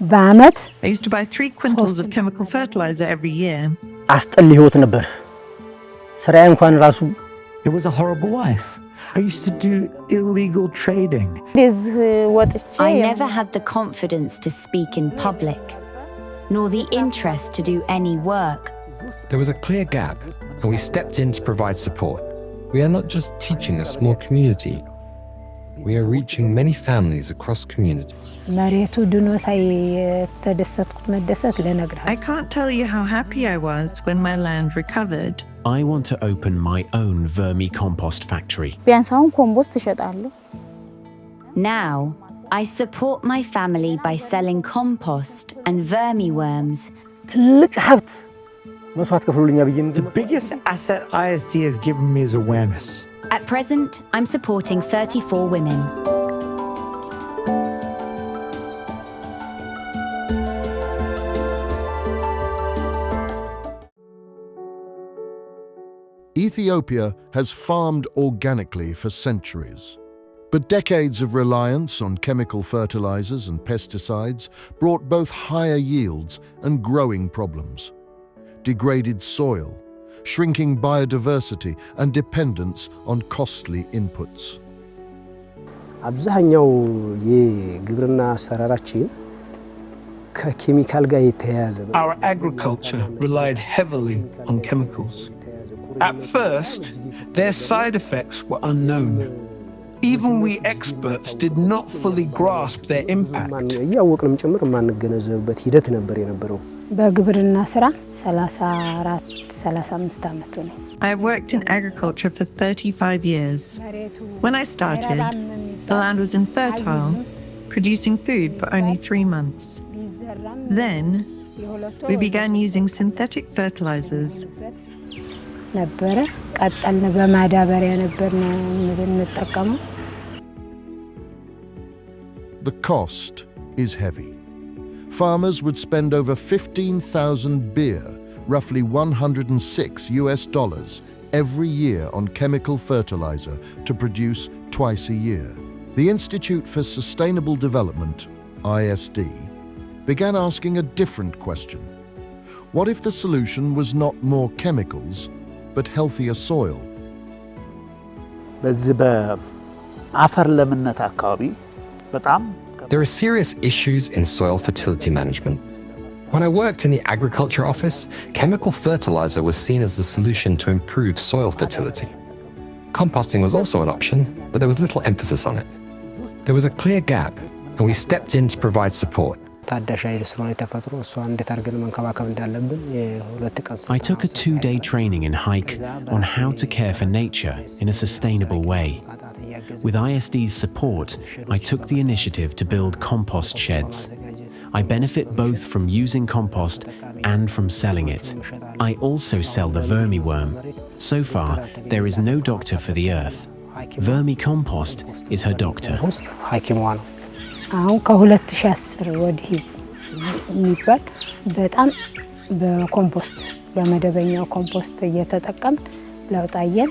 I used to buy 3 quintals of chemical fertilizer every year. It was a horrible life. I used to do illegal trading. I never had the confidence to speak in public, nor the interest to do any work. There was a clear gap, and we stepped in to provide support. We are not just teaching a small community. We are reaching many families across community. I can't tell you how happy I was when my land recovered. I want to open my own vermicompost factory. Now, I support my family by selling compost and vermiworms. The biggest asset ISD has given me is awareness. At present, I'm supporting 34 women. Ethiopia has farmed organically for centuries. But decades of reliance on chemical fertilizers and pesticides brought both higher yields and growing problems. Degraded soil, shrinking biodiversity, and dependence on costly inputs. Our agriculture relied heavily on chemicals. At first, their side effects were unknown. Even we experts did not fully grasp their impact. I've worked in agriculture for 35 years. When I started, the land was infertile, producing food for only 3 months. Then, we began using synthetic fertilizers. The cost is heavy. Farmers would spend over 15,000 birr, roughly $106 every year on chemical fertilizer to produce twice a year. The Institute for Sustainable Development, ISD, began asking a different question. What if the solution was not more chemicals, but healthier soil? There are serious issues in soil fertility management. When I worked in the agriculture office, chemical fertilizer was seen as the solution to improve soil fertility. Composting was also an option, but there was little emphasis on it. There was a clear gap, and we stepped in to provide support. I took a 2-day training in hike on how to care for nature in a sustainable way. With ISD's support, I took the initiative to build compost sheds. I benefit both from using compost and from selling it. I also sell the vermiworm. So far, there is no doctor for the earth. Vermicompost is her doctor. አሁን ከ2010 ወዲህ የሚባል በጣም በኮምፖስት በመደበኛው ኮምፖስት እየተጠቀም ለውጣየን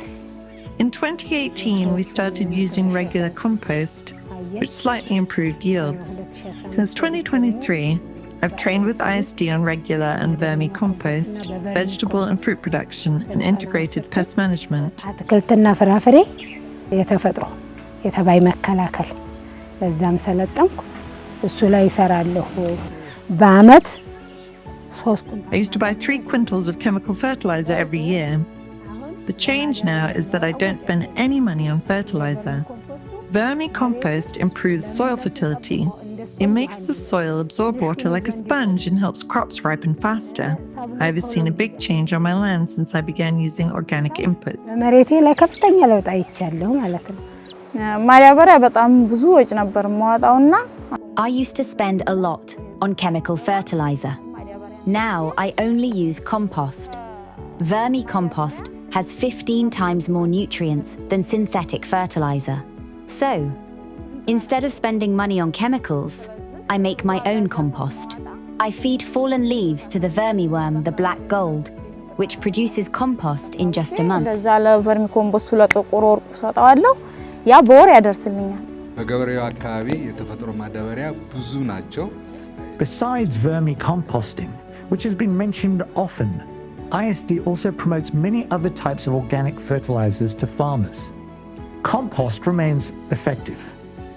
In 2018, we started using regular compost, which slightly improved yields. Since 2023, I've trained with ISD on regular and vermicompost, vegetable and fruit production, and integrated pest management. አትክልትና ፍራፍሬ የተፈጥሮ የተባይ መከላከል ለዛም ሰለጠንኩ እሱ ላይ ይሰራለሁ በአመት 3 I used to buy 3 quintals of chemical fertilizer every year. The change now is that I don't spend any money on fertilizer. Vermicompost improves soil fertility. It makes the soil absorb water like a sponge and helps crops ripen faster. I've seen a big change on my land since I began using organic inputs. መሬቴ ላይ ከፍተኛ ለውጥ አይቻለሁ ማለት ነው ማዳበሪያ በጣም ብዙ ወጭ ነበር ማዋጣውና I used to spend a lot on chemical fertilizer. Now I only use compost. Vermicompost has 15 times more nutrients than synthetic fertilizer. So, instead of spending money on chemicals, I make my own compost. I feed fallen leaves to the vermiworm, the black gold, which produces compost in just a month. ለዛ ለቨርሚኮምፖስቱ ለጥቁር ወርቁ ሰጣዋለሁ ያ በወር ያደርስልኛል። በገበሬው አካባቢ የተፈጥሮ ማዳበሪያ ብዙ ናቸው። Besides vermicomposting, which has been mentioned often, ISD also promotes many other types of organic fertilizers to farmers. Compost remains effective.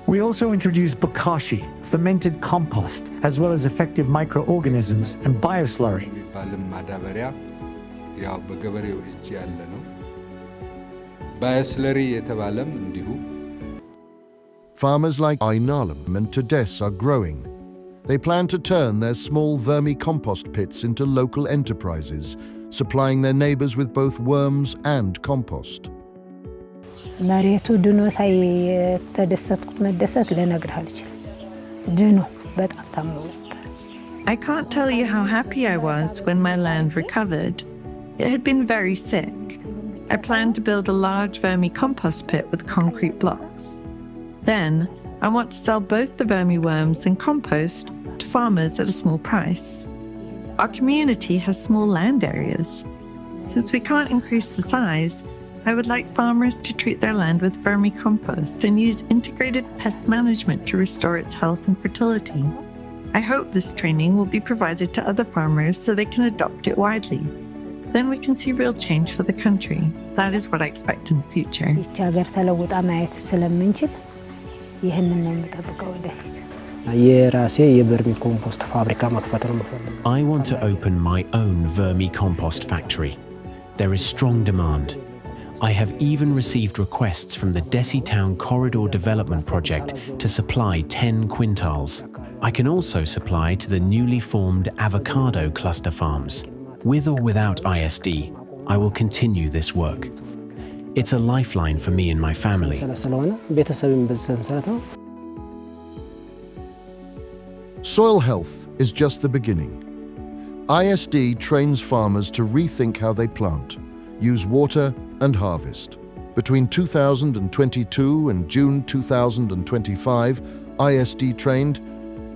We also introduce bokashi, fermented compost, as well as effective microorganisms and bioslurry. Farmers like Aynalam and Tades are growing. They plan to turn their small vermicompost pits into local enterprises, supplying their neighbors with both worms and compost. መሬቱ ድኖ ሳይተደሰትኩት መደሰት ልነግርህ አልችልም። ድኖ በጣም ታምኖ ነበር። I can't tell you how happy I was when my land recovered. It had been very sick. I planned to build a large vermicompost pit with concrete blocks. Then, I want to sell both the vermiworms and compost to farmers at a small price. Our community has small land areas. Since we can't increase the size, I would like farmers to treat their land with vermicompost and use integrated pest management to restore its health and fertility. I hope this training will be provided to other farmers so they can adopt it widely. Then we can see real change for the country. That is what I expect in the future. ይህች ሀገር ተለውጣ ማየት ስለምንችል ይህንን ነው የምጠብቀው ወደፊት። የራሴ የቨርሚኮምፖስት ፋብሪካ መክፈት ነው የምፈልገው። I want to open my own vermicompost factory. There is strong demand. I have even received requests from the Desi Town Corridor Development Project to supply 10 quintals. I can also supply to the newly formed avocado cluster farms. With or without ISD, I will continue this work. It's a lifeline for me and my family. Soil health is just the beginning. ISD trains farmers to rethink how they plant, use water and harvest. Between 2022 and June 2025, ISD trained,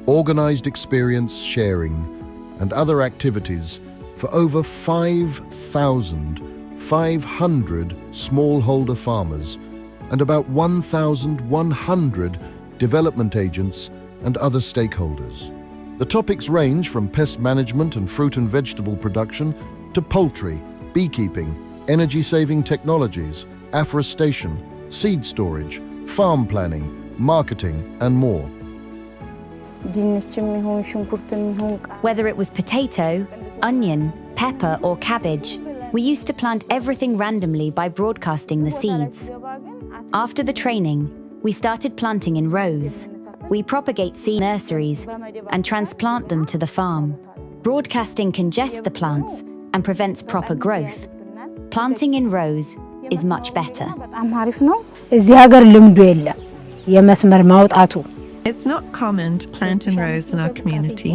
organized experience sharing, and other activities for over 5,500 smallholder farmers and about 1,100 development agents and other stakeholders. The topics range from pest management and fruit and vegetable production to poultry, beekeeping, energy-saving technologies, afforestation, seed storage, farm planning, marketing, and more. Whether it was potato, onion, pepper, or cabbage, we used to plant everything randomly by broadcasting the seeds. After the training, we started planting in rows. We propagate seed nurseries and transplant them to the farm. Broadcasting congests the plants and prevents proper growth. Planting in rows is much better. እዚህ ሀገር ልምዱ የለም የመስመር ማውጣቱ። It's not common to plant in rows in our community.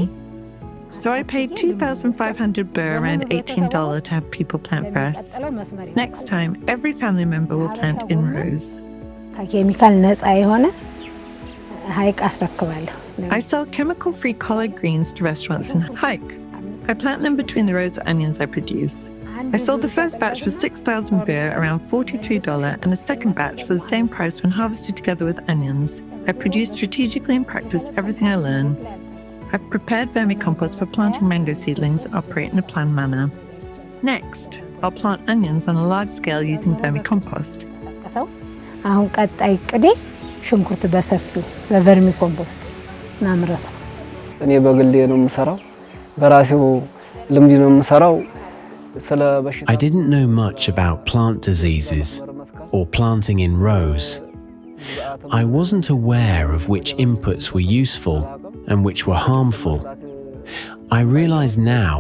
So I paid 2,500 birr, around $18 to have people plant for us. Next time, every family member will plant in rows. ከኬሚካል ነፃ የሆነ ሀይቅ አስረክባለሁ። I sell chemical-free collard greens to restaurants in Hike. I plant them between the rows of onions I produce. I sold the first batch for 6,000 birr, around $43, and a second batch for the same price when harvested together with onions. I produce strategically and practice everything I learn. I've prepared vermicompost for planting mango seedlings and operate in a planned manner. Next, I'll plant onions on a large scale using vermicompost. አሁን ቀጣይ ቅዴ ሽንኩርት በሰፊው በቨርሚኮምፖስት ማምረት ነው። እኔ በግሌ ነው የምሰራው፣ በራሴው ልምድ ነው የምሰራው። I didn't know much about plant diseases or planting in rows. I wasn't aware of which inputs were useful and which were harmful. I realize now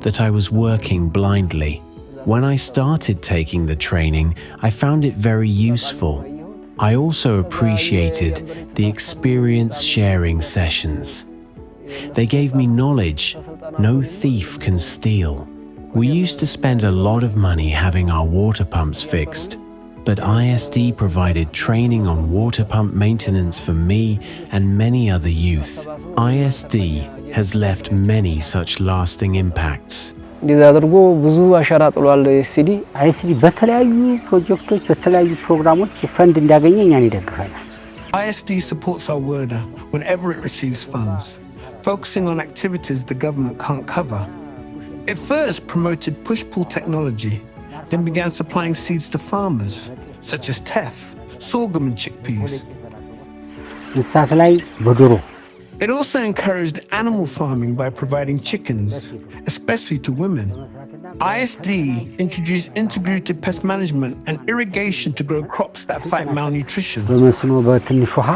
that I was working blindly. When I started taking the training, I found it very useful. I also appreciated the experience sharing sessions. They gave me knowledge no thief can steal. We used to spend a lot of money having our water pumps fixed, but ISD provided training on water pump maintenance for me and many other youth. ISD has left many such lasting impacts. እንደዛ አድርጎ ብዙ አሻራ ጥሏል። ISD በተለያዩ ፕሮጀክቶች በተለያዩ ፕሮግራሞች ፈንድ እንዲያገኝ እኛን ይደግፈናል። ISD supports our WORDA whenever it receives funds. focusing on activities the government can't cover. It first promoted push-pull technology, then began supplying seeds to farmers, such as teff, sorghum and chickpeas. እንስሳት ላይ በዶሮ It also encouraged animal farming by providing chickens, especially to women. ISD introduced integrated pest management and irrigation to grow crops that fight malnutrition. በመስኖ በትንሽ ውሃ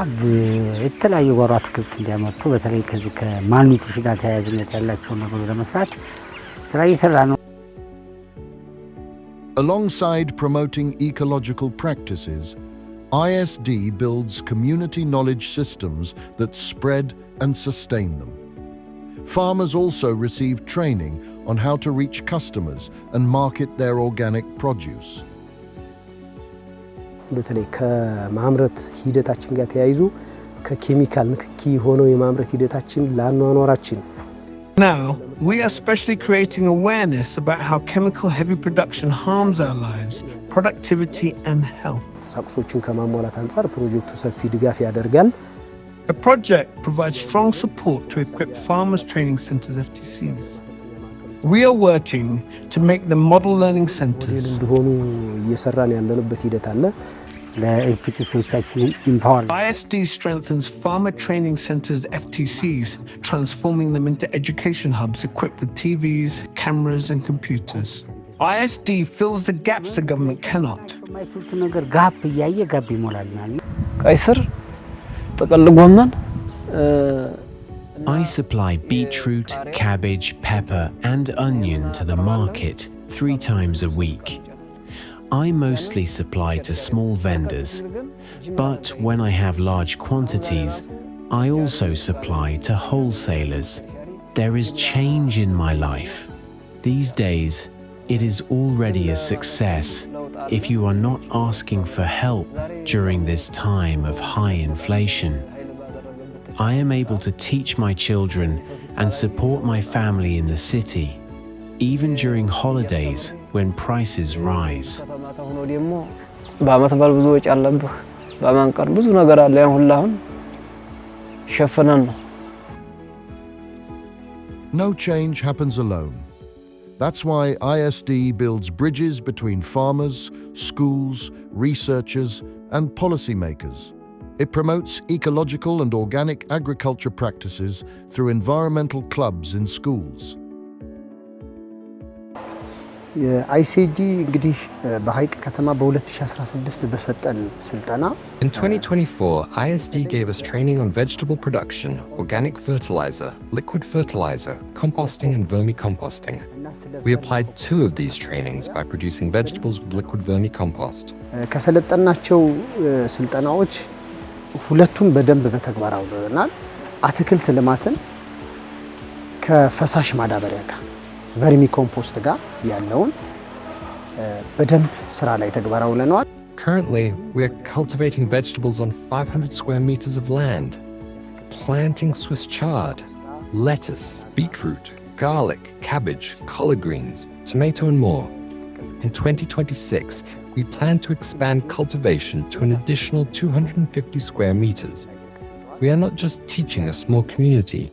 የተለያዩ ጓሮ አትክልት እንዲያመርቱ በተለይ ከዚህ ከማልኒትሪሽን ጋር ተያያዥነት ያላቸውን ነገሮች ለመስራት ስራ እየሰራ ነው። Alongside promoting ecological practices, ISD builds community knowledge systems that spread and sustain them. Farmers also receive training on how to reach customers and market their organic produce. በተለይ ከማምረት ሂደታችን ጋር ተያይዞ ከኬሚካል ንክኪ ሆነው የማምረት ሂደታችን ለአኗኗራችን Now, we are especially creating awareness about how chemical-heavy production harms our lives, productivity and health. ቁሳቁሶችን ከማሟላት አንጻር ፕሮጀክቱ ሰፊ ድጋፍ ያደርጋል። The project provides strong support to equip farmers training centers FTCs. We are working to make them model learning centers. እንደሆኑ እየሰራን ያለንበት ሂደት አለ። ለኤቲሲዎቻችንን ኢምፓወር ISD strengthens farmer training centers FTCs, transforming them into education hubs equipped with TVs, cameras and computers. ISD fills the gaps the government cannot. ማይቱት ነገር ጋፕ እያየ ጋፕ ይሞላልናል። ቀይ ስር ጥቅል ጎመን I supply beetroot, cabbage, pepper and onion to the market 3 times a week. I mostly supply to small vendors, but when I have large quantities, I also supply to wholesalers. There is change in my life. These days, it is already a success if you are not asking for help during this time of high inflation. I am able to teach my children and support my family in the city, even during holidays when prices rise. በአመት በዓል ብዙ ወጪ አለብህ። በማንቀር ብዙ ነገር አለ። ያን ሁሉ አሁን ሸፈነን ነው። No change happens alone. That's why ISD builds bridges between farmers, schools, researchers, and policymakers. It promotes ecological and organic agriculture practices through environmental clubs in schools. የአይሲዲ እንግዲህ በሐይቅ ከተማ በ2016 በሰጠን ስልጠና In 2024, ISD gave us training on vegetable production, organic fertilizer, liquid fertilizer, composting and vermicomposting. We applied 2 of these trainings by producing vegetables with liquid vermicompost. ከሰለጠናቸው ስልጠናዎች ሁለቱን በደንብ በተግባር አውለናል። አትክልት ልማትን ከፈሳሽ ማዳበሪያ ጋር vermicompost ጋር ያለውን በደንብ ስራ ላይ ተግባር አውለናል። Currently, we are cultivating vegetables on 500 square meters of land, planting Swiss chard, lettuce, beetroot, garlic, cabbage, collard greens, tomato and more. In 2026, we plan to expand cultivation to an additional 250 square meters. We are not just teaching a small community,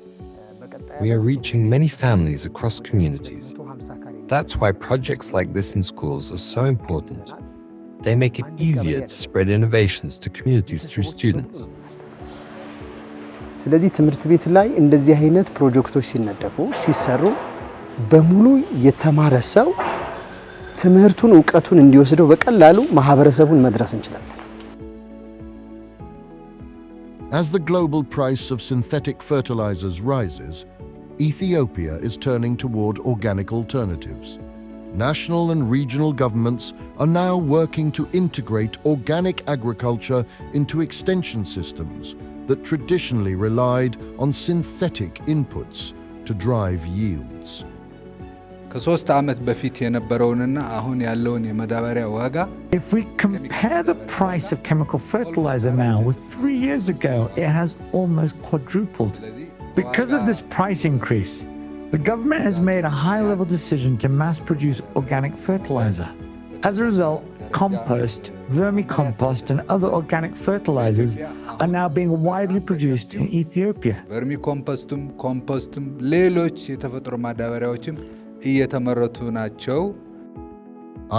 we are reaching many families across communities. That's why projects like this in schools are so important. They make it easier to spread innovations to communities through students. ስለዚህ ትምህርት ቤት ላይ እንደዚህ አይነት ፕሮጀክቶች ሲነደፉ ሲሰሩ በሙሉ የተማረ ሰው ትምህርቱን ዕውቀቱን እንዲወስደው በቀላሉ ማህበረሰቡን መድረስ እንችላለን። As the global price of synthetic fertilizers rises, Ethiopia is turning toward organic alternatives. National and regional governments are now working to integrate organic agriculture into extension systems that traditionally relied on synthetic inputs to drive yields. ከ3 ዓመት በፊት የነበረውንና አሁን ያለውን የማዳበሪያ ዋጋ If we compare the price of chemical fertilizer now with 3 years ago, it has almost quadrupled. Because of this price increase, the government has made a high-level decision to mass produce organic fertilizer. As a result, compost, vermicompost, and other organic fertilizers are now being widely produced in Ethiopia. vermicompostum, compostum, ሌሎች የተፈጥሮ ማዳበሪያዎችም እየተመረቱ ናቸው።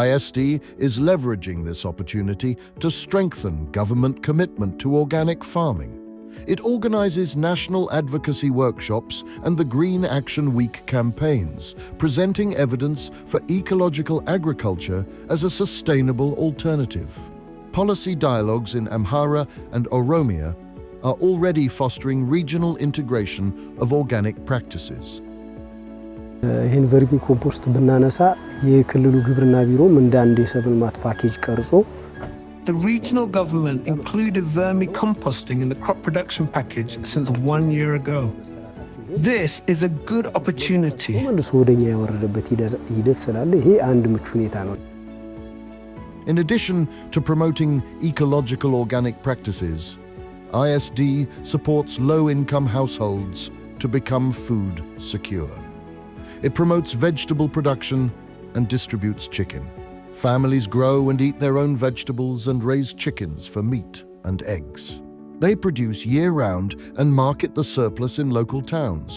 ISD is leveraging this opportunity to strengthen government commitment to organic farming. It organizes national advocacy workshops and the Green Action Week campaigns, presenting evidence for ecological agriculture as a sustainable alternative. Policy dialogues in Amhara and Oromia are already fostering regional integration of organic practices. ይህን ቨርሚ ኮምፖስት ብናነሳ የክልሉ ግብርና ቢሮም እንደ አንድ የሰብል ልማት ፓኬጅ ቀርጾ The regional government included vermicomposting in the crop production package since 1 year ago. This is a good opportunity. መልሶ ወደኛ ያወረደበት ሂደት ስላለ ይሄ አንድ ምቹ ሁኔታ ነው። In addition to promoting ecological organic practices, ISD supports low-income households to become food secure. It promotes vegetable production and distributes chicken. Families grow and eat their own vegetables and raise chickens for meat and eggs. They produce year-round and market the surplus in local towns.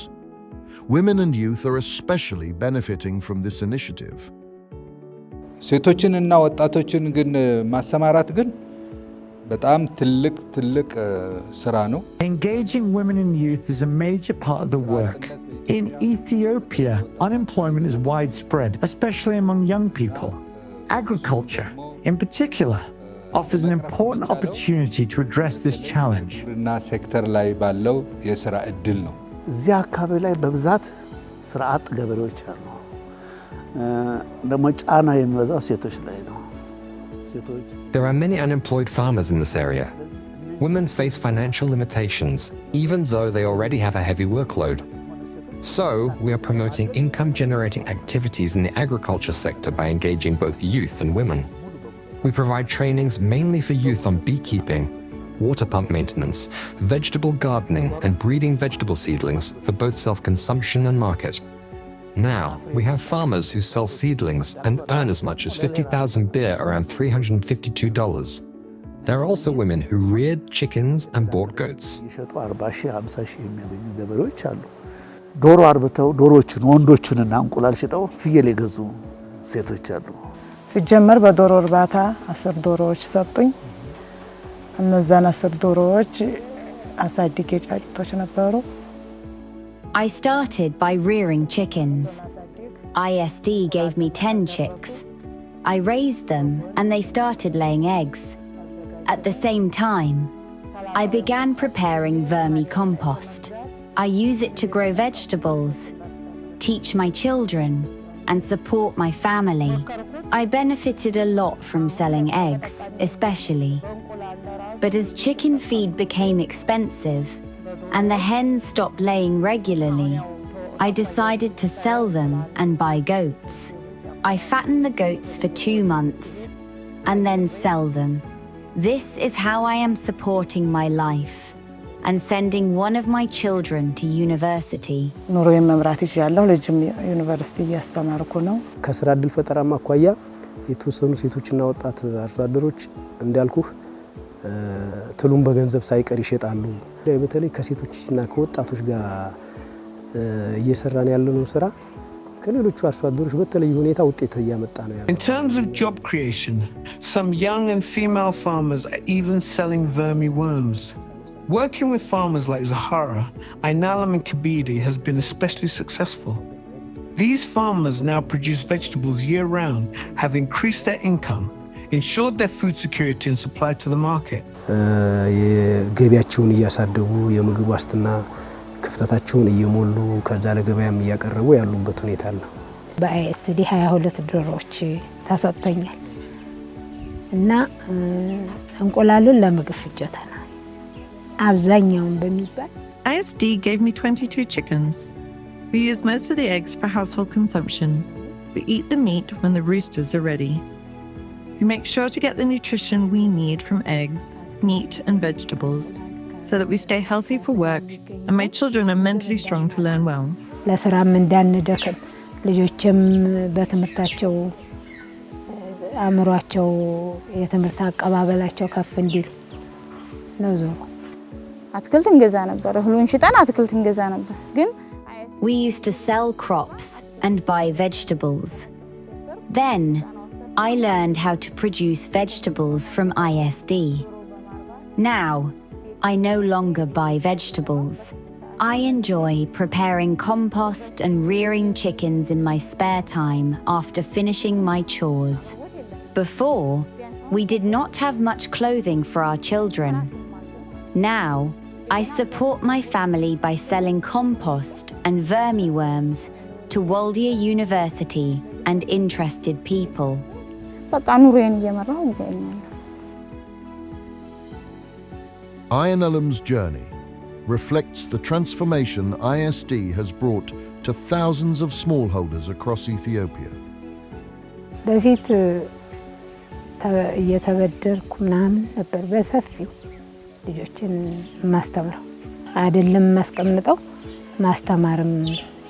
Women and youth are especially benefiting from this initiative. ሴቶችንና ወጣቶችን ግን ማሰማራት ግን በጣም ትልቅ ስራ ነው። Engaging women and youth is a major part of the work. In Ethiopia, unemployment is widespread, especially among young people. Agriculture, in particular, offers an important opportunity to address this challenge. ግብርና ሴክተር ላይ ባለው የሥራ ዕድል ነው። እዚያ አካባቢ ላይ በብዛት ስራ አጥ ገበሬዎች አሉ። ደግሞ ጫና የሚበዛው ሴቶች ላይ ነው። There are many unemployed farmers in this area. Women face financial limitations, even though they already have a heavy workload. So, we are promoting income-generating activities in the agriculture sector by engaging both youth and women. We provide trainings mainly for youth on beekeeping, water pump maintenance, vegetable gardening, and breeding vegetable seedlings for both self-consumption and market. Now, we have farmers who sell seedlings and earn as much as 50,000 beer, around $352. There are also women who reared chickens and bought goats. ዶሮ አርብተው ዶሮዎችን ወንዶቹንና እንቁላል ሽጠው ፍየል የገዙ ሴቶች አሉ። ሲጀመር በዶሮ እርባታ 10 ዶሮዎች ሰጡኝ። እነዛን 10 ዶሮዎች አሳድጌ ጫጩቶች ነበሩ። I started by rearing chickens. ISD gave me 10 chicks. I raised them and they started laying eggs. At the same time, I began preparing vermicompost. I use it to grow vegetables, teach my children, and support my family. I benefited a lot from selling eggs, especially. But as chicken feed became expensive and the hens stopped laying regularly, I decided to sell them and buy goats. I fatten the goats for 2 months and then sell them. This is how I am supporting my life and sending one of my children to university. ኑሮዬን መምራት ይችላልው። ልጅም ዩኒቨርሲቲ እያስተማርኩ ነው። ከስራ ዕድል ፈጠራማ አኳያ የተወሰኑ ሴቶችና ወጣት አርሶ አደሮች እንዳልኩህ ትሉም በገንዘብ ሳይቀር ይሸጣሉ። በተለይ ከሴቶችና ከወጣቶች ጋር እየሰራን ያለነው ስራ ከሌሎቹ አርሶ አደሮች በተለየ ሁኔታ ውጤት እያመጣ ነው ያለው። In terms of job creation, some young and female farmers are even selling vermiworms. Working with farmers like Zahara, Ainalam and Kabidi has been especially successful. These farmers now produce vegetables year-round, have increased their income, ensured their food security and supply to the market. ገቢያቸውን እያሳደጉ የምግብ ዋስትና ክፍተታቸውን እየሞሉ ከዛ ለገበያም እያቀረቡ ያሉበት ሁኔታ አለ። በአይኤስዲ 22 ዶሮዎች ተሰጥቶኛል እና እንቁላሉን ለምግብ ፍጆታ ነው አብዛኛውን በሚባል። ISD gave me 22 chickens. We use most of the eggs for household consumption. We eat the meat when the roosters are ready. We make sure to get the nutrition we need from eggs, meat, and vegetables so that we stay healthy for work and my children are mentally strong to learn well. ለስራም እንዳንደክም ልጆችም በትምህርታቸው አእምሯቸው የትምህርት አቀባበላቸው ከፍ እንዲል ነው። ዞሮ አትክልት እንገዛ ነበር፣ እህሉን ሽጠን አትክልት እንገዛ ነበር። ግን We used to sell crops and buy vegetables. Then, I learned how to produce vegetables from ISD. Now, I no longer buy vegetables. I enjoy preparing compost and rearing chickens in my spare time after finishing my chores. Before, we did not have much clothing for our children. Now, I support my family by selling compost and vermiworms to Waldia University and interested people. በቃ ኑሮዬን እየመራሁ እገኛለሁ። Iron Elam's journey reflects the transformation ISD has brought to thousands of smallholders across Ethiopia. በፊት እየተበደርኩ ምናምን ነበር በሰፊው ልጆችን ማስተምረው አይደለም ማስቀምጠው ማስተማርም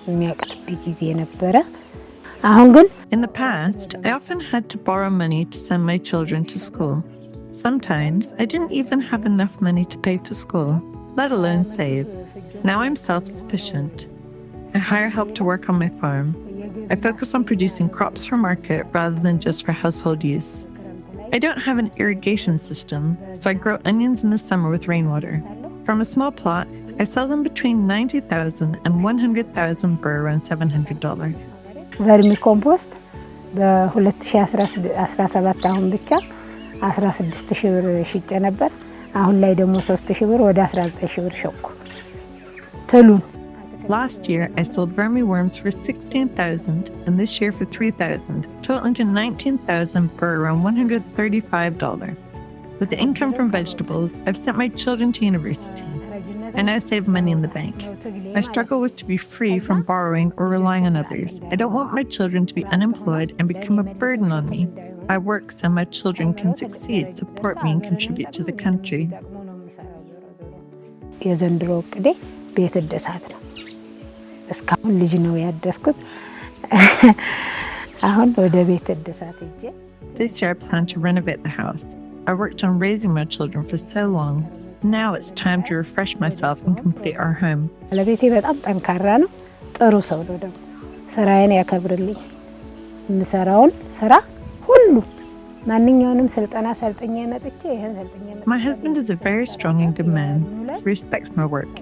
የሚያቅትብኝ ጊዜ ነበረ። አሁን ግን In the past, I often had to borrow money to send my children to school. Sometimes I didn't even have enough money to pay for school, let alone save. Now I'm self-sufficient. I hire help to work on my farm. I focus on producing crops for market rather than just for household use. I don't have an irrigation system, so I grow onions in the summer with rainwater. From a small plot, I sell them between 90,000 and 100,000 for around $700. ቨርሚ ኮምፖስት በ2017 አሁን ብቻ 16000 ብር ሽጬ ነበር። አሁን ላይ ደግሞ 3000 ብር ወደ 19000 ብር ሸኩ ትሉን። Last year, I sold vermiworms for $16,000 and this year for $3,000, totaling to $19,000 for around $135. With the income from vegetables, I've sent my children to university. I now save money in the bank. My struggle was to be free from borrowing or relying on others. I don't want my children to be unemployed and become a burden on me. I work so my children can succeed, support me, and contribute to the country. የዘንድሮ እቅዴ ቤት እድሳት ነው። እስካሁን ልጅ ነው ያደስኩት። አሁን ወደ ቤት እድሳት ሄጄ This year I plan to renovate the house. I worked on raising my children for so long. Now it's time to refresh myself and complete our home. ለቤቴ በጣም ጠንካራ ነው። ጥሩ ሰው ነው ደግሞ ስራዬን ያከብርልኝ። የምሰራውን ስራ ሁሉ ማንኛውንም ስልጠና ሰልጥኜ መጥቼ ይሄን ሰልጥኜ መጥቼ My husband is a very strong and good man. He respects my work.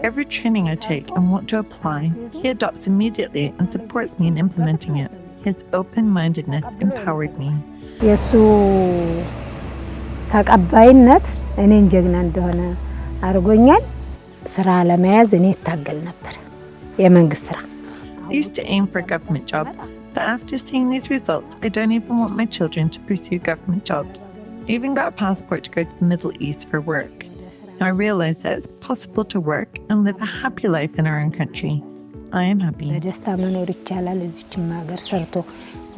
Every training I take and want to apply, he adopts immediately and supports me in implementing it. His open-mindedness empowered me. የሱ ተቀባይነት እኔን ጀግና እንደሆነ አድርጎኛል። ስራ ለመያዝ እኔ ታገል ነበር የመንግስት ስራ። I used to aim for a government job, but after seeing these results, I don't even want my children to pursue government jobs. I even got a passport to go to the Middle East for work. Now I realize that it's possible to work and live a happy life in our own country. I am happy. በደስታ መኖር ይቻላል እዚችም ሀገር ሰርቶ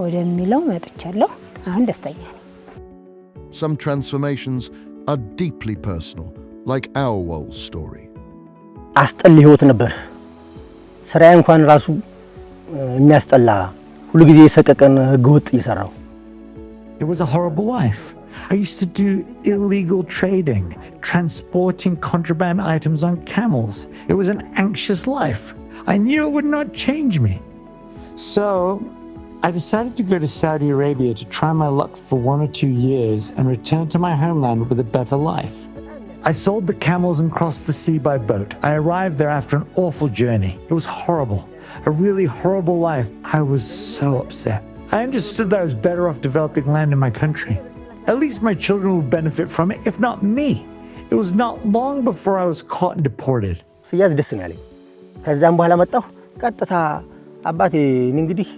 ወደሚለው መጥቻለሁ። አሁን ደስተኛ ነኝ። Some transformations are deeply personal, like our world's story. አስጠላ ህይወት ነበር። ስራዬ እንኳን ራሱ የሚያስጠላ ሁሉ ጊዜ የሰቀቀን ህገወጥ እየሰራው። It was a horrible life. I used to do illegal trading, transporting contraband items on camels. It was an anxious life. I knew it would not change me. So, I decided to go to Saudi Arabia to try my luck for 1 or 2 years and return to my homeland with a better life. I sold the camels and crossed the sea by boat. I arrived there after an awful journey. It was horrible, a really horrible life. I was so upset. I understood that I was better off developing land in my country. At least my children would benefit from it, if not me. It was not long before I was caught and deported. ሲያዝ ደስ ነው ያለኝ። ከዛም በኋላ መጣሁ ቀጥታ አባቴ እንግዲህ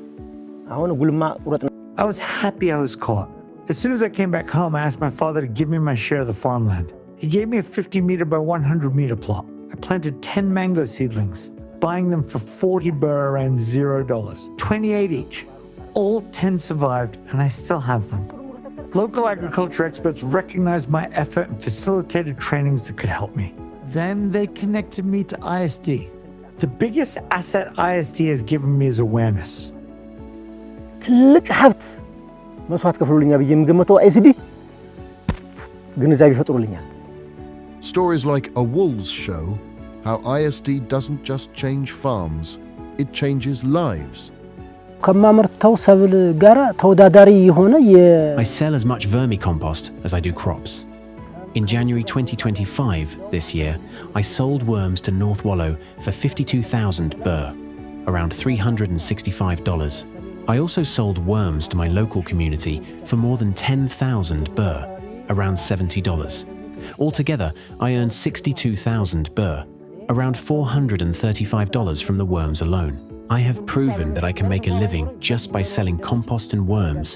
አሁን ጉልማ ቁረጥ ነው። I was happy I was caught. As soon as I came back home, I asked my father to give me my share of the farmland. He gave me a 50 meter by 100 meter plot. I planted 10 mango seedlings, buying them for 40 birr around $0, 28 each. All 10 survived, and I still have them. Local agriculture experts recognized my effort and facilitated trainings that could help me. Then they connected me to ISD. The biggest asset ISD has given me is awareness. ትልቅ ሀብት መስዋዕት ከፍሎልኛል ብዬ የምገምተው አይኤስዲ ግንዛቤ ፈጥሮልኛል። Stories like a wool's show how ISD doesn't just change farms, it changes lives. ከማመርተው ሰብል ጋራ ተወዳዳሪ የሆነ I sell as much vermicompost as I do crops. In January 2025 this year, I sold worms to North Wallow for 52,000 birr, around $365. I also sold worms to my local community for more than 10,000 birr, around $70. Altogether, I earned 62,000 birr, around $435 from the worms alone. I have proven that I can make a living just by selling compost and worms,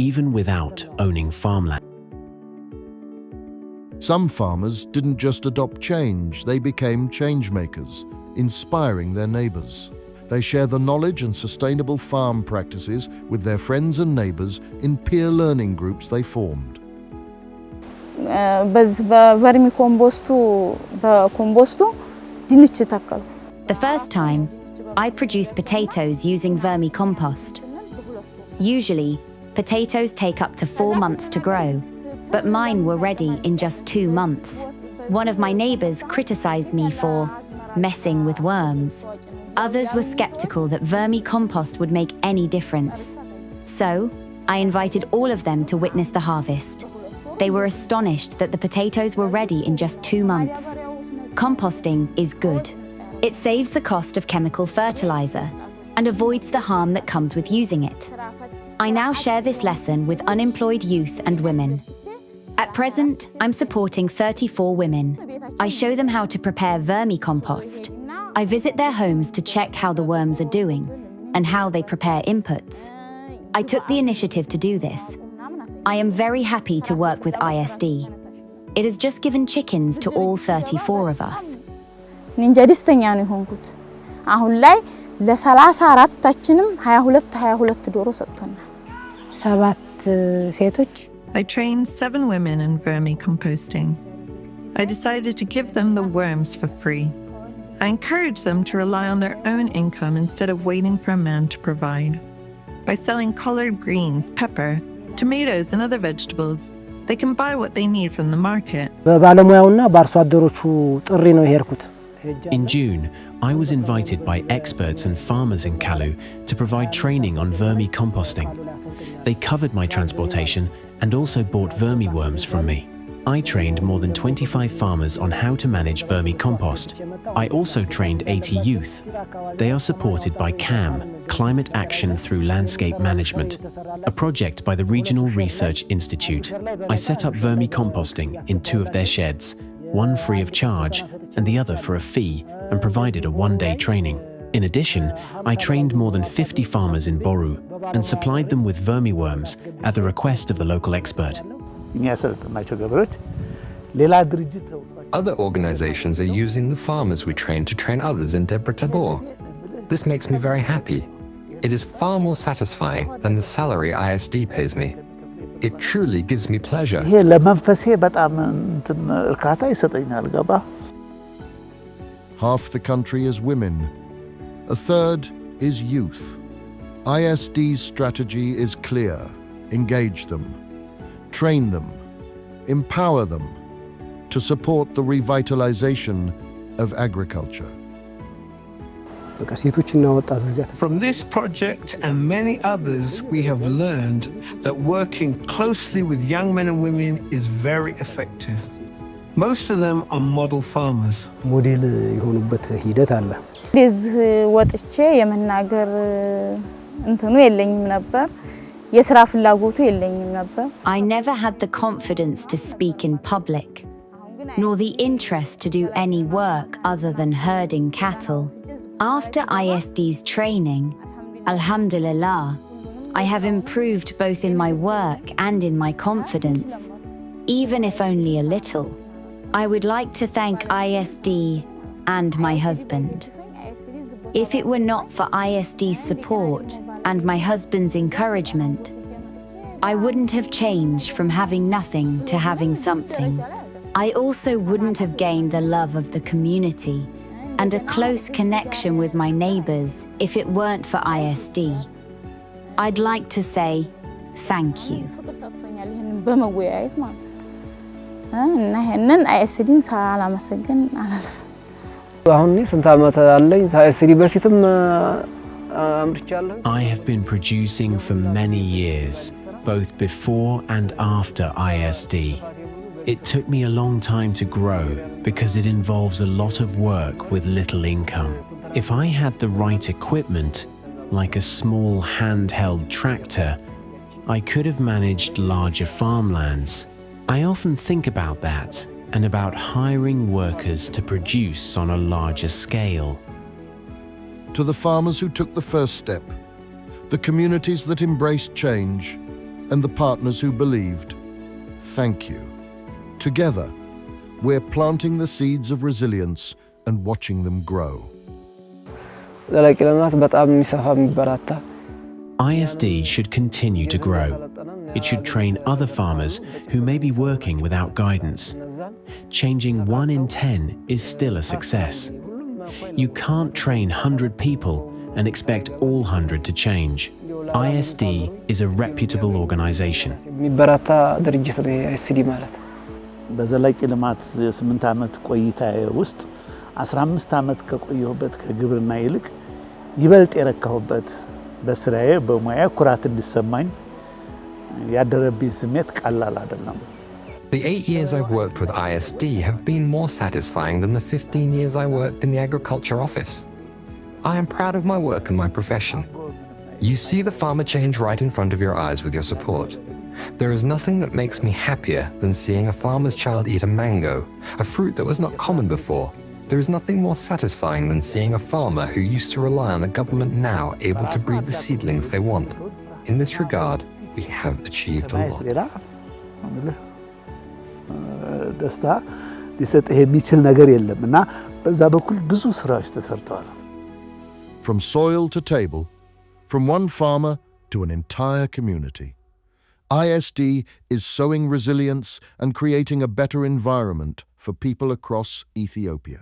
even without owning farmland. Some farmers didn't just adopt change, they became change makers, inspiring their neighbors. They share the knowledge and sustainable farm practices with their friends and neighbors in peer learning groups they formed. The first time, I produced potatoes using vermicompost. Usually, potatoes take up to 4 months to grow, but mine were ready in just 2 months. One of my neighbors criticized me for messing with worms. Others were skeptical that vermicompost would make any difference. So, I invited all of them to witness the harvest. They were astonished that the potatoes were ready in just 2 months. Composting is good. It saves the cost of chemical fertilizer and avoids the harm that comes with using it. I now share this lesson with unemployed youth and women. At present, I'm supporting 34 women. I show them how to prepare vermicompost. I visit their homes to check how the worms are doing and how they prepare inputs. I took the initiative to do this. I am very happy to work with ISD. It has just given chickens to all 34 of us. እንጃ ደስተኛ ነው ሆንኩት። አሁን ላይ ለ34ታችንም 22 ዶሮ ሰጥቶናል። 7 ሴቶች I trained 7 women in vermicomposting. I decided to give them the worms for free. I encouraged them to rely on their own income instead of waiting for a man to provide. By selling collard greens, pepper, tomatoes and other vegetables, they can buy what they need from the market. በባለሙያውና በአርሶ አደሮቹ ጥሪ ነው የሄድኩት። In June, I was invited by experts and farmers in Kalu to provide training on vermicomposting. They covered my transportation and also bought vermiworms from me. I trained more than 25 farmers on how to manage vermicompost. I also trained 80 youth. They are supported by CAM, Climate Action Through Landscape Management, a project by the Regional Research Institute. I set up vermicomposting in 2 of their sheds, one free of charge and the other for a fee, and provided a 1-day training. In addition, I trained more than 50 farmers in Boru and supplied them with vermiworms at the request of the local expert. Other organizations are using the farmers we train to train others in Debre Tabor. This makes me very happy. It is far more satisfying than the salary ISD pays me. It truly gives me pleasure. Half the country is women. A third is youth. ISD's strategy is clear. Engage them, train them, empower them to support the revitalization of agriculture. From this project and many others, we have learned that working closely with young men and women is very effective. Most of them are model farmers. እዚህ ወጥቼ የመናገር እንትኑ የለኝም ነበር። የሥራ ፍላጎቱ የለኝም ነበር። I never had the confidence to speak in public, nor the interest to do any work other than herding cattle. After ISD's training, alhamdulillah, I have improved both in my work and in my confidence, even if only a little. I would like to thank ISD and my husband. If it were not for ISD's support and my husband's encouragement, I wouldn't have changed from having nothing to having something. I also wouldn't have gained the love of the community and a close connection with my neighbors if it weren't for ISD. I'd like to say, Thank you. ፍቅር ሰጥቶኛል ይሄንን በመወያየት ማለት እና ይሄንን አይኤስዲን ሳላመሰግን አላልፍም። አሁን ስንት ዓመት አለኝ አይኤስዲ በፊትም አምርቻለሁ። I have been producing for many years, both before and after ISD. It took me a long time to grow because it involves a lot of work with little income. If I had the right equipment, like a small handheld tractor, I could have managed larger farmlands. I often think about that and about hiring workers to produce on a larger scale. To the farmers who took the first step, the communities that embraced change, and the partners who believed, thank you. Together, we're planting the seeds of resilience and watching them grow. ዘላቂ ልማት በጣም የሚሰፋ የሚበራታ ISD should continue to grow. It should train other farmers who may be working without guidance. Changing 1 in 10 is still a success. You can't train 100 people and expect all 100 to change. ISD is a reputable organization. የሚበራታ ድርጅት ነው አይኤስዲ ማለት። በዘላቂ ልማት የ8 ዓመት ቆይታዬ ውስጥ 15 ዓመት ከቆየሁበት ከግብርና ይልቅ ይበልጥ የረካሁበት በስራዬ በሙያ ኩራት እንዲሰማኝ ያደረብኝ ስሜት ቀላል አይደለም። The 8 years I've worked with ISD have been more satisfying than the 15 years I worked in the agriculture office. I am proud of my work and my profession. You see the farmer change right in front of your eyes with your support. There is nothing that makes me happier than seeing a farmer's child eat a mango, a fruit that was not common before. There is nothing more satisfying than seeing a farmer who used to rely on the government now able to breed the seedlings they want. In this regard, we have achieved a lot. ደስታ ሊሰጥህ የሚችል ነገር የለም እና በዛ በኩል ብዙ ስራዎች ተሰርተዋል። From soil to table, from one farmer to an entire community, ISD is sowing resilience and creating a better environment for people across Ethiopia.